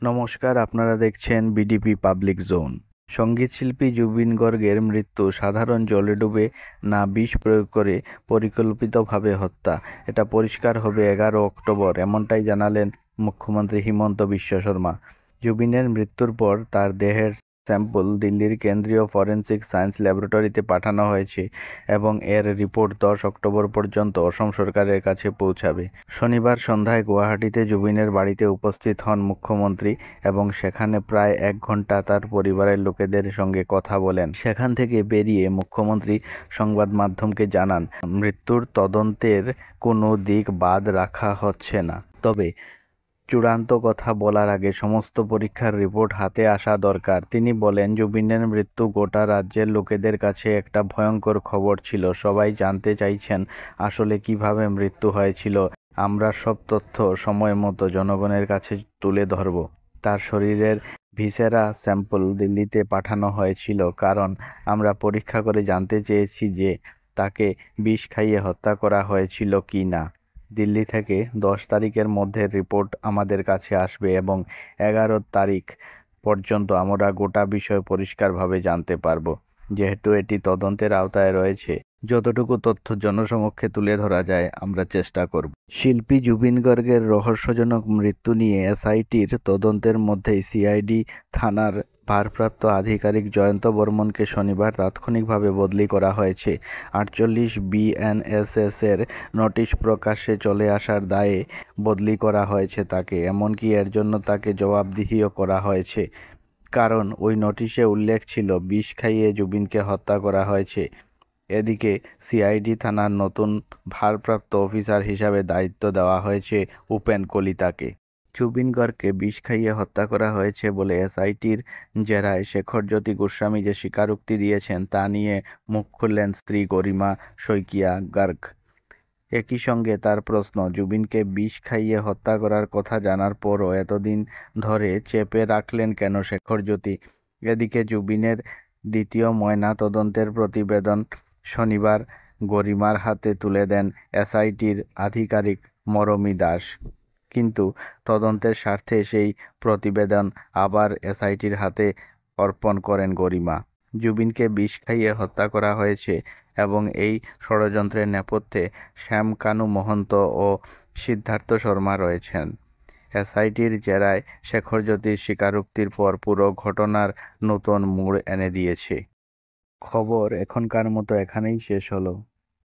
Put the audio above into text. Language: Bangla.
নমস্কার, আপনারা দেখছেন বিডিপি পাবলিক জোন। সঙ্গীতশিল্পী জুবিন গর্গের মৃত্যু সাধারণ জলে ডুবে না বিষ প্রয়োগ করে পরিকল্পিতভাবে হত্যা, এটা পরিষ্কার হবে 11 অক্টোবর, এমনটাই জানালেন মুখ্যমন্ত্রী হিমন্ত বিশ্ব শর্মা। জুবিনের মৃত্যুর পর তার দেহের স্যাম্পল দিল্লির কেন্দ্রীয় ফরেনসিক সায়েন্স ল্যাবরেটরিতে পাঠানো হয়েছে এবং এর রিপোর্ট 10 অক্টোবর পর্যন্ত অসম সরকারের কাছে পৌঁছাবে। শনিবার সন্ধ্যায় গুয়াহাটিতে জুবিনের বাড়িতে উপস্থিত হন মুখ্যমন্ত্রী এবং সেখানে প্রায় 1 ঘন্টা তার পরিবারের লোকেদের সঙ্গে কথা বলেন। সেখান থেকে বেরিয়ে মুখ্যমন্ত্রী সংবাদ মাধ্যমকে জানান, মৃত্যুর তদন্তের কোনো দিক বাদ রাখা হচ্ছে না, তবে চূড়ান্ত কথা বলার আগে সমস্ত পরীক্ষার রিপোর্ট হাতে আসা দরকার। তিনি বলেন, জুবিনের মৃত্যু গোটা রাজ্যের লোকেদের কাছে একটা ভয়ঙ্কর খবর ছিল। সবাই জানতে চাইছেন আসলে কিভাবে মৃত্যু হয়েছিল। আমরা সব তথ্য সময় মতো জনগণের কাছে তুলে ধরব। তার শরীরের ভিসেরা স্যাম্পল দিল্লিতে পাঠানো হয়েছিল কারণ আমরা পরীক্ষা করে জানতে চেয়েছি যে তাকে বিষ খাইয়ে হত্যা করা হয়েছিল কি না। দিল্লি থেকে 10 তারিখের মধ্যে রিপোর্ট আমাদের কাছে আসবে এবং 11 তারিখ পর্যন্ত আমরা গোটা বিষয় পরিষ্কারভাবে জানতে পারব। যেহেতু এটি তদন্তের আওতায় রয়েছে, যতটুকু তথ্য জনসমক্ষে তুলে ধরা যায় আমরা চেষ্টা করব। শিল্পী জুবিন গর্গের রহস্যজনক মৃত্যু নিয়ে এসআইটির তদন্তের মধ্যেই সিআইডি থানার ভারপ্রাপ্ত আধিকারিক জয়ন্ত বর্মনকে শনিবার তাৎক্ষণিকভাবে বদলি করা হয়েছে। 48 বিএনএসএস-এর নোটিশ প্রকাশ্যে চলে আসার দায়ে বদলি করা হয়েছে তাকে। এমনকি এর জন্য তাকে জবাবদিহিও করা হয়েছে, কারণ ওই নোটিশে উল্লেখ ছিল বিষ খাইয়ে জুবিনকে হত্যা করা হয়েছে। এদিকে সিআইডি থানার নতুন ভারপ্রাপ্ত অফিসার হিসাবে দায়িত্ব দেওয়া হয়েছে উপেন কলিতাকে। জুবিন গর্গকে বিষ খাইয়ে হত্যা করা হয়েছে বলে এসআইটির জেরায় শেখরজ্যোতি গোস্বামী যে স্বীকারোক্তি দিয়েছেন তা নিয়ে মুখ খুললেন স্ত্রী গরিমা শইকিয়া গার্গ। একই সঙ্গে তার প্রশ্ন, জুবিনকে বিষ খাইয়ে হত্যা করার কথা জানার পরও এতদিন ধরে চেপে রাখলেন কেন শেখরজ্যোতি? এদিকে জুবিনের দ্বিতীয় ময়না তদন্তের প্রতিবেদন শনিবার গরিমার হাতে তুলে দেন এসআইটির আধিকারিক মরমী দাস। কিন্তু তদন্তের স্বার্থে সেই প্রতিবেদন আবার এসআইটির হাতে অর্পণ করেন গরিমা। জুবিনকে বিষ খাইয়ে হত্যা করা হয়েছে এবং এই ষড়যন্ত্রের নেপথ্যে শ্যাম কানু মহন্ত ও সিদ্ধার্থ শর্মা রয়েছেন। এসআইটির জেরায় শেখরজ্যোতির স্বীকারোক্তির পর পুরো ঘটনার নতুন মোড় এনে দিয়েছে। খবর এখনকার মতো এখানেই শেষ হলো।